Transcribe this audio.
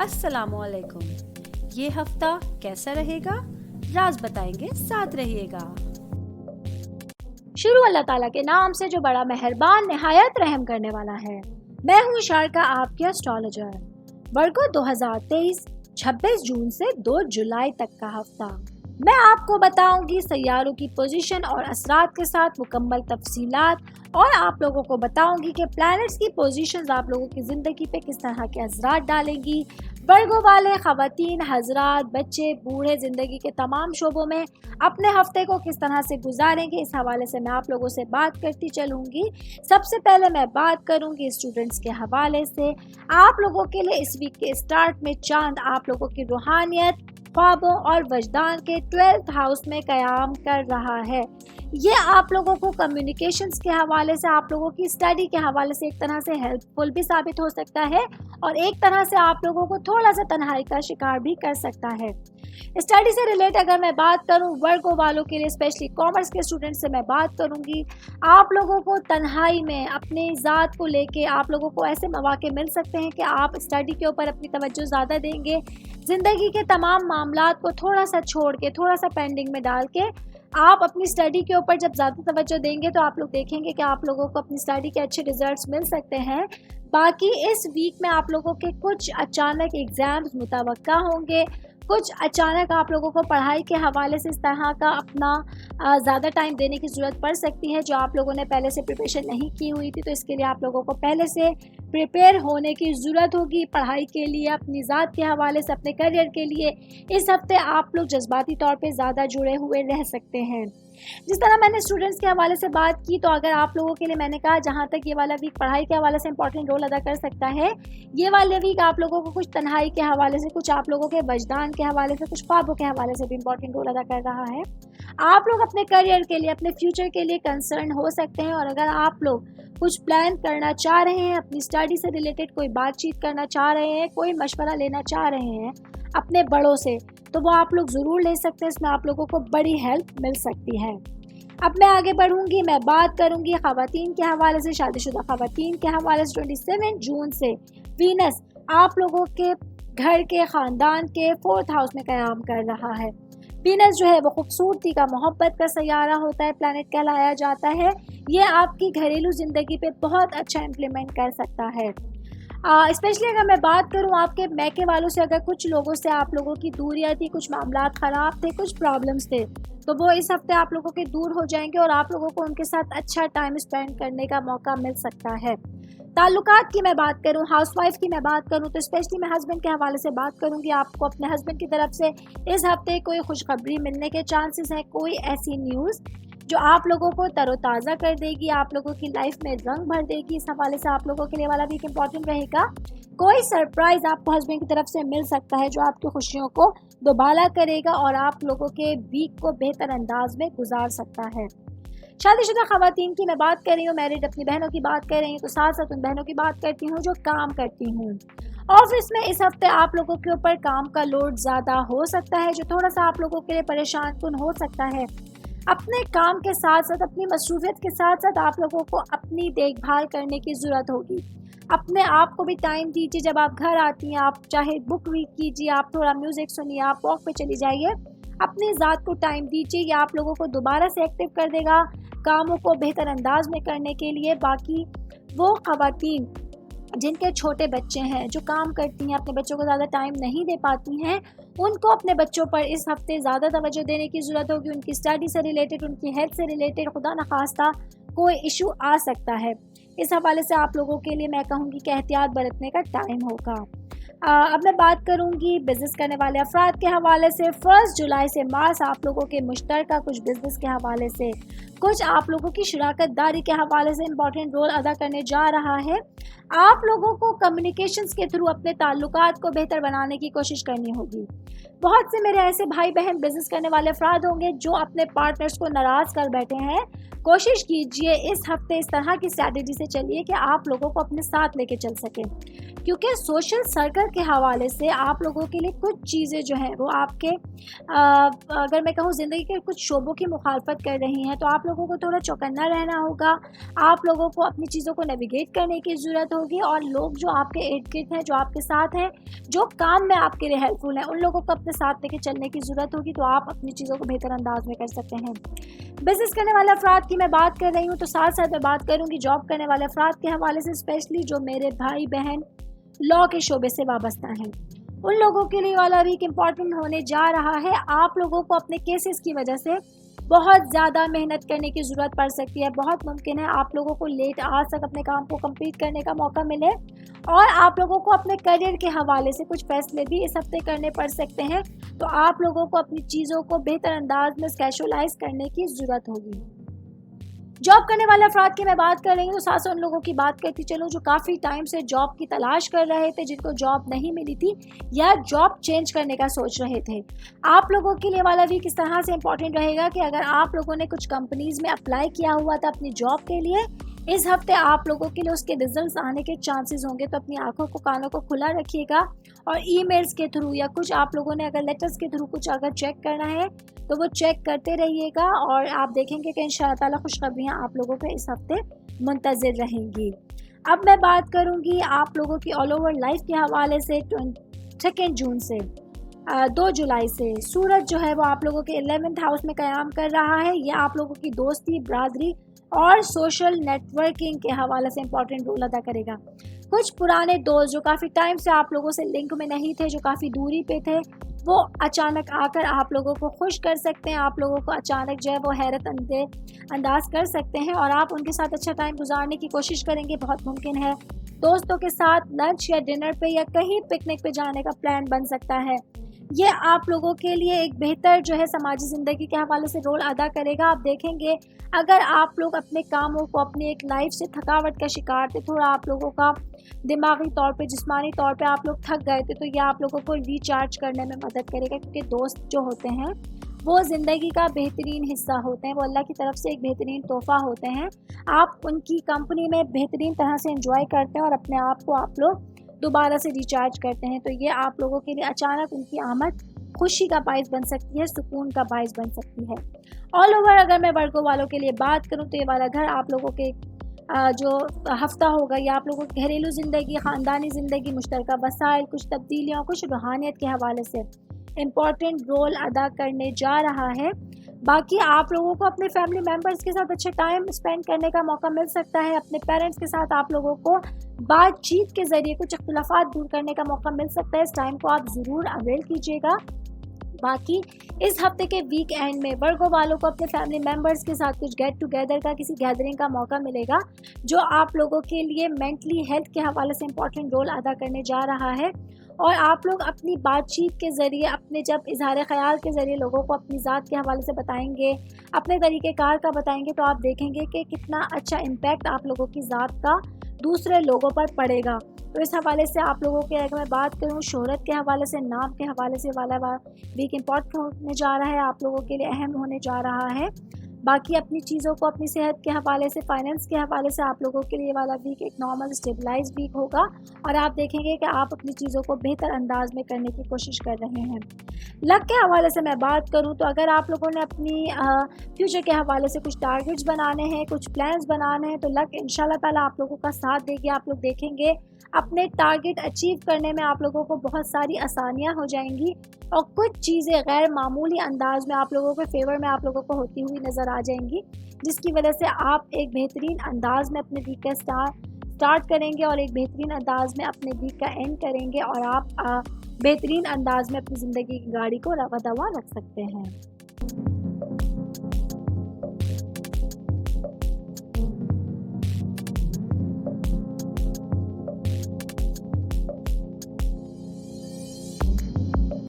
अस्सलामुअलैकुम। ये हफ्ता कैसा रहेगा, राज बताएंगे, साथ रहिएगा। शुरू अल्लाह ताला के नाम से जो बड़ा मेहरबान निहायत रहम करने वाला है। मैं हूँ शारका, आपकी एस्ट्रोलॉजर। वर्गो 2023 26 जून से 2 जुलाई तक का हफ्ता मैं आपको बताऊंगी सैयारों की पोजीशन और असरात के साथ मुकम्मल तफसीलात, और आप लोगों को बताऊंगी कि प्लैनेट्स की पोजीशंस आप लोगों की ज़िंदगी पे किस तरह के असरात डालेंगी। वर्गो वाले ख़वातीन, हजरात, बच्चे, बूढ़े ज़िंदगी के तमाम शोबों में अपने हफ्ते को किस तरह से गुजारेंगे, इस हवाले से मैं आप लोगों से बात करती चलूँगी। सबसे पहले मैं बात करूँगी स्टूडेंट्स के हवाले से। आप लोगों के लिए इस वीक के स्टार्ट में चांद आप लोगों की रूहानियत, ख्वाबों और वजदान के 12th हाउस में क़याम कर रहा है। ये आप लोगों को कम्युनिकेशंस के हवाले से, आप लोगों की स्टडी के हवाले से एक तरह से हेल्पफुल भी साबित हो सकता है, और एक तरह से आप लोगों को थोड़ा सा तन्हाई का शिकार भी कर सकता है। स्टडी से रिलेट अगर मैं बात करूं, वर्गो वालों के लिए, स्पेशली कॉमर्स के स्टूडेंट से मैं बात करूंगी, आप लोगों को तन्हाई में अपने ज़ात को लेके आप लोगों को ऐसे मौके मिल सकते हैं कि आप स्टडी के ऊपर अपनी तवज्जो ज़्यादा देंगे। ज़िंदगी के तमाम मामलात को थोड़ा सा छोड़ के, थोड़ा सा पेंडिंग में डाल के आप अपनी स्टडी के ऊपर जब ज़्यादा तवज्जो देंगे तो आप लोग देखेंगे कि आप लोगों को अपनी स्टडी के अच्छे रिजल्ट्स मिल सकते हैं। बाकी इस वीक में आप लोगों के कुछ अचानक एग्ज़ाम्स मुतवक्का होंगे, कुछ अचानक आप लोगों को पढ़ाई के हवाले से इस तरह का अपना ज़्यादा टाइम देने की ज़रूरत पड़ सकती है जो आप लोगों ने पहले से प्रिपरेशन नहीं की हुई थी। तो इसके लिए आप लोगों को पहले से प्रिपेयर होने की ज़रूरत होगी पढ़ाई के लिए, अपनी ज़ात के हवाले से, अपने करियर के लिए। इस हफ्ते आप लोग जज्बाती तौर पे ज़्यादा जुड़े हुए रह सकते हैं। जिस तरह मैंने स्टूडेंट्स के हवाले से बात की, तो अगर आप लोगों के लिए मैंने कहा जहाँ तक ये वाला वीक पढ़ाई के हवाले से इंपॉर्टेंट रोल अदा कर सकता है, ये वाले वीक आप लोगों को कुछ तन्हाई के हवाले से, कुछ आप लोगों के वजदान के हवाले से, कुछ ख्वाबों के हवाले से भी इंपॉर्टेंट रोल अदा कर रहा है। आप लोग अपने करियर के लिए, अपने फ्यूचर के लिए कंसर्न हो सकते हैं, और अगर आप लोग कुछ प्लान करना चाह रहे हैं, अपनी स्टडी से रिलेटेड कोई बातचीत करना चाह रहे हैं, कोई मशवरा लेना चाह रहे हैं अपने बड़ों से, तो वो आप लोग ज़रूर ले सकते हैं। इसमें आप लोगों को बड़ी हेल्प मिल सकती है। अब मैं आगे बढ़ूंगी, मैं बात करूंगी ख़वातीन के हवाले से, शादीशुदा ख़वातीन के हवाले से। 27 जून से वीनस आप लोगों के घर के, ख़ानदान के 4th हाउस में क़याम कर रहा है। वीनस जो है वो खूबसूरती का, मोहब्बत का सैयारा होता है, प्लैनेट कहलाया जाता है। ये आपकी घरेलू ज़िंदगी पे बहुत अच्छा इम्प्लीमेंट कर सकता है। स्पेशली अगर मैं बात करूं आपके मैके वालों से, अगर कुछ लोगों से आप लोगों की दूरियां थी, कुछ मामला ख़राब थे, कुछ प्रॉब्लम्स थे, तो वो इस हफ्ते आप लोगों के दूर हो जाएंगे और आप लोगों को उनके साथ अच्छा टाइम स्पेंड करने का मौका मिल सकता है। ताल्लुकात की मैं बात करूं, हाउसवाइफ की मैं बात करूं, तो स्पेशली मैं हस्बैंड के हवाले से बात करूंगी। आपको अपने हस्बैंड की तरफ से इस हफ्ते कोई खुशखबरी मिलने के चांसेस हैं, कोई ऐसी न्यूज़ जो आप लोगों को तरोताज़ा कर देगी, आप लोगों की लाइफ में रंग भर देगी। इस हवाले से आप लोगों के लिए वाला वीक इम्पॉर्टेंट रहेगा। कोई सरप्राइज़ आपको हस्बैंड की तरफ से मिल सकता है जो आपकी खुशियों को दोबाला करेगा और आप लोगों के वीक को बेहतर अंदाज में गुजार सकता है। शादीशुदा ख़वातीन की मैं बात कर रही हूँ, मैरिड अपनी बहनों की बात कर रही हूँ, तो साथ साथ उन बहनों की बात करती हूँ जो काम करती हूँ। ऑफिस में इस हफ्ते आप लोगों के ऊपर काम का लोड ज़्यादा हो सकता है जो थोड़ा सा आप लोगों के लिए परेशान कुन हो सकता है। अपने काम के साथ साथ, अपनी मसरूफियत के साथ साथ आप लोगों को अपनी देखभाल करने की ज़रूरत होगी। अपने आप को भी टाइम दीजिए। जब आप घर आती हैं, आप चाहे बुक रीड कीजिए, आप थोड़ा म्यूज़िक सुनिए, आप वॉक पे चली जाइए, अपनी ज़ात को टाइम दीजिए। ये आप लोगों को दोबारा से एक्टिव कर देगा कामों को बेहतर अंदाज में करने के लिए। बाकी वो ख़वातीन जिनके छोटे बच्चे हैं, जो काम करती हैं, अपने बच्चों को ज़्यादा टाइम नहीं दे पाती हैं, उनको अपने बच्चों पर इस हफ्ते ज़्यादा तवज्जो देने की ज़रूरत होगी। उनकी स्टडी से रिलेटेड, उनकी हेल्थ से रिलेटेड खुदा न खास्ता कोई इशू आ सकता है। इस हवाले से आप लोगों के लिए मैं कहूँगी कि एहतियात बरतने का टाइम होगा। अब मैं बात करूंगी बिज़नेस करने वाले अफराद के हवाले से। 1 जुलाई से मार्च आप लोगों के मुश्तरका कुछ बिज़नेस के हवाले से, कुछ आप लोगों की शराकत दारी के हवाले से इंपॉर्टेंट रोल अदा करने जा रहा है। आप लोगों को कम्युनिकेशंस के थ्रू अपने ताल्लुकात को बेहतर बनाने की कोशिश करनी होगी। बहुत से मेरे ऐसे भाई बहन बिज़नेस करने वाले अफराद होंगे जो अपने पार्टनर्स को नाराज़ कर बैठे हैं। कोशिश कीजिए इस हफ्ते इस तरह की स्ट्रैटेजी से चलिए कि आप लोगों को अपने साथ लेके चल सकें, क्योंकि सोशल सर्कल के हवाले से आप लोगों के लिए कुछ चीज़ें जो हैं वो आपके अगर मैं कहूँ ज़िंदगी के कुछ शोबों की मुखालफत कर रही हैं, तो आप लोगों को थोड़ा चौकन्ना रहना होगा, आप लोगों को अपनी चीज़ों को नेविगेट करने की ज़रूरत होगी, और लोग जो आपके इर्द गिर्द हैं, जो आपके साथ हैं, जो काम में आपके लिए हेल्पफुल हैं, उन लोगों को अपने साथ लेके चलने की ज़रूरत होगी, तो आप अपनी चीज़ों को बेहतर अंदाज में कर सकते हैं। बिजनेस करने वाले अफराद की मैं बात कर रही हूँ, तो साथ साथ मैं बात करूँगी जॉब करने वाले अफराद के हवाले से, स्पेशली जो मेरे भाई बहन लॉ के शोबे से वाबस्ता हैं। उन लोगों के लिए वाला वीक इम्पॉर्टेंट होने जा रहा है। आप लोगों को अपने केसेस की वजह से बहुत ज़्यादा मेहनत करने की ज़रूरत पड़ सकती है। बहुत मुमकिन है आप लोगों को लेट आज तक अपने काम को कंप्लीट करने का मौका मिले, और आप लोगों को अपने करियर के हवाले से कुछ फैसले भी इस हफ्ते करने पड़ सकते हैं। तो आप लोगों को अपनी चीज़ों को बेहतर अंदाज में स्केजुलाइज करने की ज़रूरत होगी। जॉब करने वाले अफराद की मैं बात कर रही हूँ, तो साथ उन लोगों की बात करती चलूँ जो काफ़ी टाइम से जॉब की तलाश कर रहे थे, जिनको जॉब नहीं मिली थी या जॉब चेंज करने का सोच रहे थे। आप लोगों के लिए वाला वीक इस तरह से इम्पॉर्टेंट रहेगा कि अगर आप लोगों ने कुछ कंपनीज़ में अप्लाई किया हुआ था अपनी जॉब के लिए, इस हफ्ते आप लोगों के लिए उसके रिजल्ट्स आने के चांसेस होंगे। तो अपनी आंखों को कानों को खुला रखिएगा, और ईमेल्स के थ्रू या कुछ आप लोगों ने अगर लेटर्स के थ्रू कुछ अगर चेक करना है तो वो चेक करते रहिएगा, और आप देखेंगे कि इंशाअल्लाह ताला खुशखबरियाँ आप लोगों को इस हफ्ते मुंतज़िर रहेंगी। अब मैं बात करूँगी आप लोगों की ऑल ओवर लाइफ के हवाले से। 2 जून से 2 जुलाई से सूरज जो है वो आप लोगों के 11th हाउस में क़याम कर रहा है। ये आप लोगों की दोस्ती, बरादरी और सोशल नेटवर्किंग के हवाले से इम्पॉर्टेंट रोल अदा करेगा। कुछ पुराने दोस्त जो काफ़ी टाइम से आप लोगों से लिंक में नहीं थे, जो काफ़ी दूरी पे थे, वो अचानक आकर आप लोगों को खुश कर सकते हैं। आप लोगों को अचानक जो है वो हैरत अंदाज कर सकते हैं, और आप उनके साथ अच्छा टाइम गुजारने की कोशिश करेंगे। बहुत मुमकिन है दोस्तों के साथ लंच या डिनर पे या कहीं पिकनिक पे जाने का प्लान बन सकता है। ये आप लोगों के लिए एक बेहतर जो है समाजी ज़िंदगी के हवाले से रोल अदा करेगा। आप देखेंगे अगर आप लोग अपने कामों को, अपनी एक लाइफ से थकावट का शिकार थे, थोड़ा आप लोगों का दिमागी तौर पे, जिस्मानी तौर पे आप लोग थक गए थे, तो ये आप लोगों को रिचार्ज करने में मदद करेगा। क्योंकि दोस्त जो होते हैं वो ज़िंदगी का बेहतरीन हिस्सा होते हैं, वो अल्लाह की तरफ से एक बेहतरीन तोहफ़ा होते हैं। आप उनकी कंपनी में बेहतरीन तरह से एंजॉय करते हैं, और अपने आप को आप लोग दोबारा से रिचार्ज करते हैं। तो ये आप लोगों के लिए अचानक उनकी आमद खुशी का बाइस बन सकती है, सुकून का बाइस बन सकती है। ऑल ओवर अगर मैं वर्गो वालों के लिए बात करूं, तो ये वाला घर आप लोगों के जो हफ्ता होगा, या आप लोगों की घरेलू ज़िंदगी, ख़ानदानी ज़िंदगी, मुश्तरका वसाइल, कुछ तब्दीलियाँ, कुछ रूहानियत के हवाले से इम्पॉर्टेंट रोल अदा करने जा रहा है। बाकी आप लोगों को अपने फैमिली मेम्बर्स के साथ अच्छा टाइम स्पेंड करने का मौका मिल सकता है। अपने पेरेंट्स के साथ आप लोगों को बातचीत के ज़रिए कुछ इख्तिलाफात दूर करने का मौका मिल सकता है। इस टाइम को आप ज़रूर अवेल कीजिएगा। बाकी इस हफ्ते के वीक एंड में वर्गो वालों को अपने फैमिली मेम्बर्स के साथ कुछ गेट टुगेदर का, किसी गैदरिंग का मौका मिलेगा, जो आप लोगों के लिए मेंटली हेल्थ के हवाले से इम्पॉर्टेंट रोल अदा करने जा रहा है। और आप लोग अपनी बातचीत के ज़रिए, अपने जब इजहार ख़याल के ज़रिए लोगों को अपनी ज़ात के हवाले से बताएंगे, अपने तरीक़ेकार का बताएंगे, तो आप देखेंगे कि कितना अच्छा इम्पैक्ट आप लोगों की ज़ात का दूसरे लोगों पर पड़ेगा। तो इस हवाले से आप लोगों के, अगर मैं बात करूँ शोहरत के हवाले से, नाम के हवाले से, वाला वीक इम्पॉर्टेंट होने जा रहा है, आप लोगों के लिए अहम होने जा रहा है। बाकी अपनी चीज़ों को, अपनी सेहत के हवाले से, फाइनेंस के हवाले से आप लोगों के लिए वाला वीक एक नॉर्मल स्टेबलाइज वीक होगा, और आप देखेंगे कि आप अपनी चीज़ों को बेहतर अंदाज में करने की कोशिश कर रहे हैं। लक के हवाले से मैं बात करूं, तो अगर आप लोगों ने अपनी फ्यूचर के हवाले से कुछ टारगेट्स बनाने हैं, कुछ प्लान्स बनाने हैं, तो लक इंशाल्लाह ताला आप लोगों का साथ देगी। आप लोग देखेंगे अपने टारगेट अचीव करने में आप लोगों को बहुत सारी आसानियां हो जाएंगी, और कुछ चीज़ें गैर मामूली अंदाज में आप लोगों के फेवर में आप लोगों को होती हुई नज़र आ जाएंगी, जिसकी वजह से आप एक बेहतरीन अंदाज में अपने वीक का स्टार्ट करेंगे, और एक बेहतरीन अंदाज में अपने वीक का एंड करेंगे, और आप बेहतरीन अंदाज में अपनी ज़िंदगी की गाड़ी को रवा दवा रख सकते हैं।